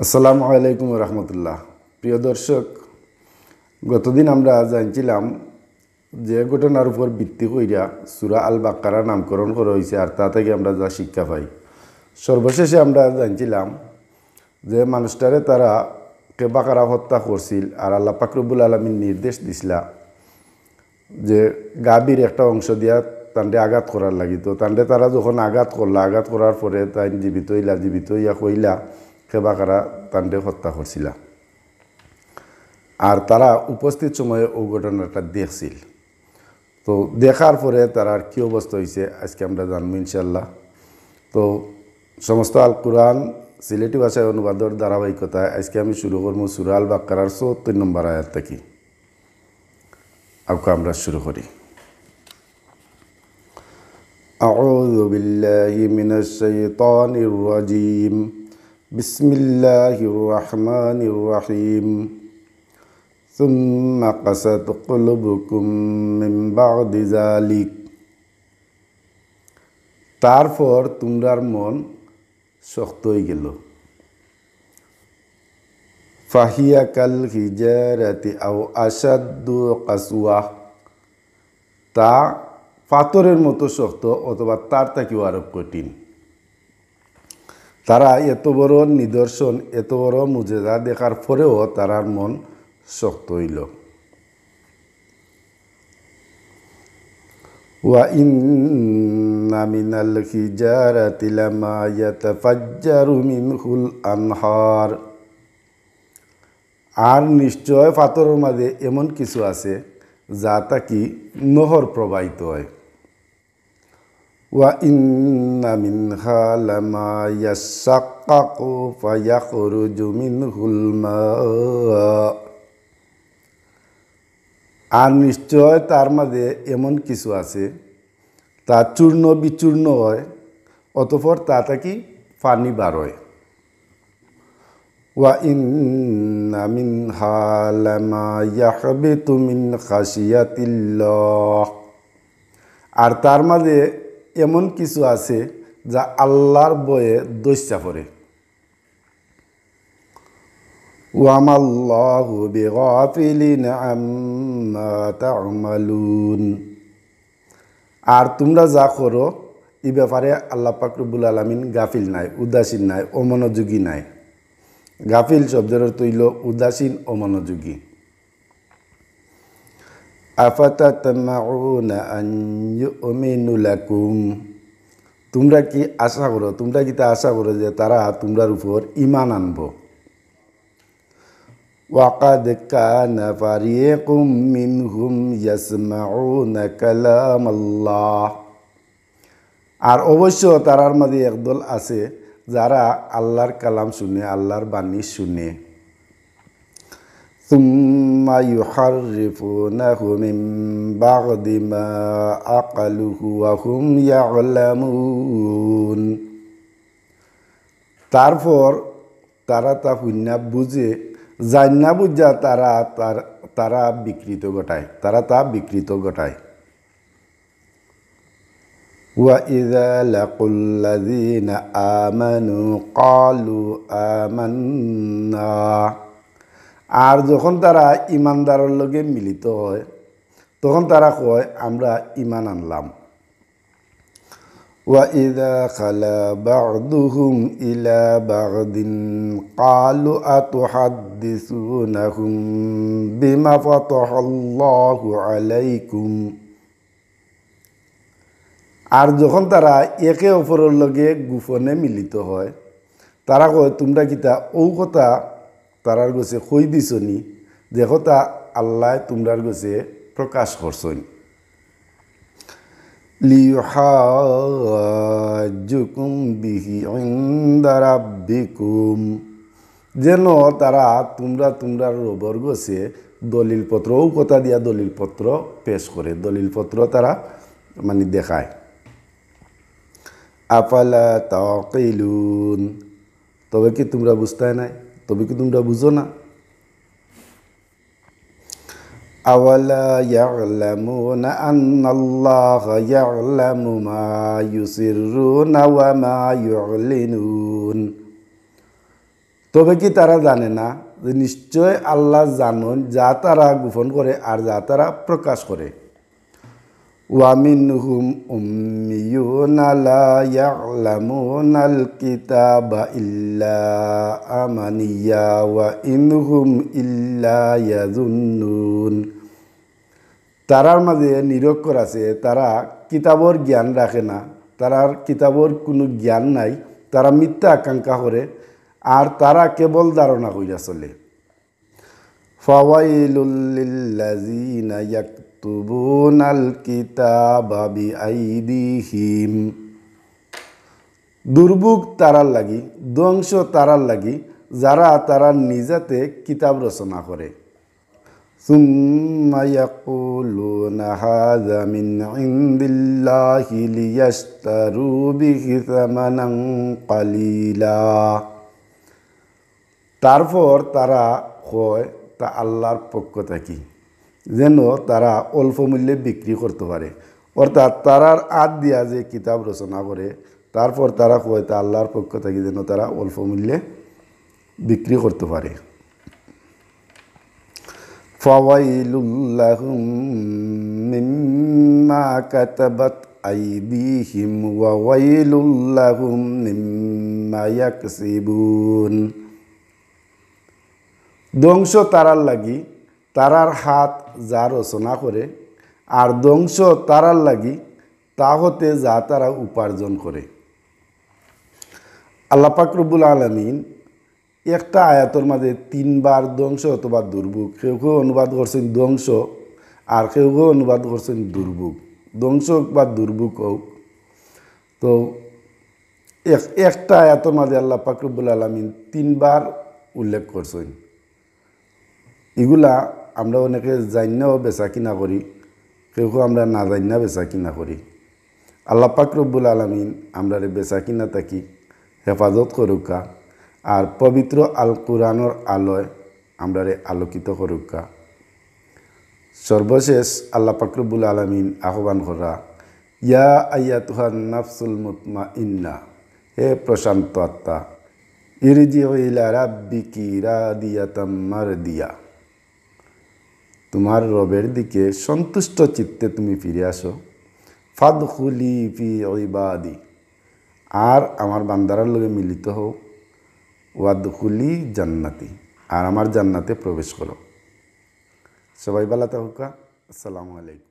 আসসালামু আলাইকুম রহমতুল্লাহ। প্রিয় দর্শক, গতদিন আমরা জানছিলাম যে ঘটনার উপর ভিত্তি কইরা সূরা আল বাকারা নামকরণ করা হয়েছে, আর তা থেকে আমরা যা শিক্ষা পাই। সর্বশেষে আমরা জানছিলাম যে মানুষটারে তারা বাকারা হত্যা করছিল, আর আল্লাহ পাক রব্বুল আলামিন নির্দেশ দিছিলা যে গাভীর একটা অংশ দিয়া তান্ডে আঘাত করার লাগি। তো তান্ডে তারা যখন আঘাত করার পরে তাই জীবিত হইয়া কইলা বাকারা তান্ডে হত্যা করছিল, আর তারা উপস্থিত সময়ে ও ঘটনাটা দেখছিল। তো দেখার পরে তারা কি অবস্থা হয়েছে আজকে আমরা জানবো ইনশাল্লাহ। তো সমস্ত আল কুরআন সিলেটি ভাষায় অনুবাদের ধারাবাহিকতায় আজকে আমি শুরু করবো সূরা আল বাকারার ৭৪ নম্বর আয়াত থেকে। আমরা শুরু করি। আউযু বিল্লাহি মিনাশ শাইতানির রাজিম। বিসমিল্লাহির রহমানির রহিম। সুম্মা কাসাত কুলুবুকুম মিন বা'দি যালিক। তারপর তোমরার মন শক্ত হয়ে গেল। ফাহিয়া কাল হিজারাতি আও আশাদ্দু কাসওয়া। তা পাথরের মতো শক্ত অথবা তার থেকেও আরো কঠিন। তারা এত বড় নিদর্শন, এত বড় মুজেজা দেখার পরেও তারার মন শক্ত হইল। ওয়া ইন্না মিনাল হিজারাতি লামা ইয়াতাফাজ্জারু মিনহুল আনহার। আর নিশ্চয় পাথরের মাঝে এমন কিছু আছে যা তাকি নহর প্রবাহিত হয়। ওয়া ইন্না মিনহা লামা ইয়াশাক্কাকু ফায়াখরুজু মিনহুল মা। আর নিশ্চয় তার মাঝে এমন কিছু আছে তা চূর্ণ বিচূর্ণ হয়, অতঃপর তা থাকি পানি বার হয়। ওয়া ইন্না মিনহা লামা ইয়াহবিতু মিন খাশিয়াতিল্লাহ। আর তার মাঝে এমন কিছু আছে যা আল্লাহর ভয়ে দস্যা পড়ে। ওয়ামাল্লাহু বিগাফিলিন আম্মা তা'মালুন। আর তোমরা যা করো এই ব্যাপারে আল্লাহ পাক রব্বুল আলামিন গাফিল নাই, উদাসীন নাই, অমনোযোগী নাই। গাফিল শব্দের অর্থ হইল উদাসীন, অমনোযোগী। আফাতাতমাউনা আন ইউমিনু লাকুম। তোমরা কি আশা করো, যে তারা তোমরার উপর ঈমান আনবো। ওয়াকাদ কানা ফারিকুম মিনহুম ইয়াসমাউনা কালামাল্লাহ। আর অবশ্য তারার মাঝে একদল আছে যারা আল্লাহর কালাম শুনে, আল্লাহর বাণী শুনে। সুম্মা ইউহাররিফুনাহু মিন বা'দি মা আকালুহু ওয়া হুম ইয়া'লামুন। তারপর তারা তা হুন্না বুঝে, জান্না বুঝা তারা বিকৃত ঘটায়। ওয়া ইযা লাকুল্লাযীনা আমানু ক্বালু আমান্না। আর যখন তারা ঈমানদারের লগে মিলিত হয় তখন তারা কয় আমরা ঈমান আনলাম। ওয়া ইযা খালা বা'দুহুম ইলা বা'দিন ক্বালু আতুহাদ্দিসুনাহুম বিমা ফাতাহাল্লাহু আলাইকুম। আর যখন তারা একে অপরের লগে গোপনে মিলিত হয় তারা কয় তোমরা কিতা ও কথা তারার গোছে কই দিছনি যে কথা আল্লাহ তোমরার গোছে প্রকাশ করছন। লিইউহাজ্জুকুম বিহি ইনদা রাব্বিকুম। যেন তারা তোমরার রবের গোছে দলিলপত্র, ও কথা দিয়া দলিলপত্র পেশ করে, দলিলপত্র তারা মানে দেখায়। আফালা তাকিলুন। তবে কি তোমরা বুঝতে নাই? তবে কি তোমরা বুঝো না? আওয়ালা ইয়ালামুনা আন্নাল্লাহা ইয়ালামু মা ইউসিররুনা ওয়া মা ইউলিনুন। তবে কি তারা জানে না যে নিশ্চয় আল্লাহ জানেন যা তারা গোপন করে আর যা তারা প্রকাশ করে। ওয়ামিনহুম উম্মিয়ুনা লা ইয়ালামুনাল কিতাবা ইল্লা আমানিয়া ওয়া ইনহুম ইল্লা ইয়াজুন্নুন। তারার মাঝে নিরক্ষর আছে, তারা কিতাবর জ্ঞান রাখে না, তারার কিতাবর কোনো জ্ঞান নাই, তারা মিথ্যা আকাঙ্ক্ষা করে আর তারা কেবল ধারণা কইরা চলে। ফাওয়াইলুল লিল্লাযিনা ইয়াকতুবুনাল কিতাবা বিআইদিহিম। দুর্ভোগ তারার লাগি, ধ্বংস তারার লাগি যারা তারা নিজাতে কিতাব রচনা করে। সুম্মা ইয়াকুলুনা হাযা মিন ইনদিল্লাহি লিয়াশতারু বিহি সামানান কালিলা। তারপর তারা কয় তা আল্লাহর পক্ষ থেকে, যেন তারা অল্প মূল্যে বিক্রি করতে পারে। অর্থাৎ তারার আদ দিয়া যে কিতাব রচনা করে তারপর তারা কয় তা আল্লাহর পক্ষ থেকে যেন তারা অল্প মূল্যে বিক্রি করতে পারে। ফাওয়াইলুল লাহুম মিম্মা কাতাবাত আইদিহিম ওয়া ওয়াইলুল লাহুম মিম্মা ইয়াকসিবুন। ধ্বংস তারার লাগি তারার হাত যা রচনা করে, আর ধ্বংস তারার লাগি তা হতে যা তারা উপার্জন করে। আল্লাহ পাক রব্বুল আলামিন একটা আয়াতের মাঝে 3 বার ধ্বংস অথবা দুর্ভোগ, কেউ কেউ অনুবাদ করছেন ধ্বংস আর কেউ কেউ অনুবাদ করছেন দুর্ভোগ, ধ্বংস হোক বা দুর্ভোগ হোক। তো একটা আয়াতের মাঝে আল্লাহ পাক রব্বুল আলামিন 3 বার উল্লেখ করছেন। এগুলা আমরা অনেকে জান্নাও বেচা কিনা করি, কেউ কেউ আমরা না জান্না বেচা কিনা করি। আল্লাহ পাক রব্বুল আলামিন আমরা বেচা কিনা থাকি হেফাজত করুকা আর পবিত্র আল কুরআনের আলোয় আমরা আলোকিত করুকা। সর্বশেষ আল্লাহ পাক রব্বুল আলামিন আহ্বান করা, ইয়া আইয়াতুহান নাফসুল মুতমাইন্না, হে প্রশান্ত আত্মা, ইরজিউ ইলা রাব্বিকি রাদিয়াতাম মারদিয়া, তোমার রবের দিকে সন্তুষ্ট চিত্তে তুমি ফিরে আসো। ফাদখুলি ফি ইবাদি, আর আমার বান্দারার লগে মিলিত হও। ওয়াদখুলি জান্নাতি, আর আমার জান্নাতে প্রবেশ করো। সবাই ভালো থাকুকা। আসসালামু আলাইকুম।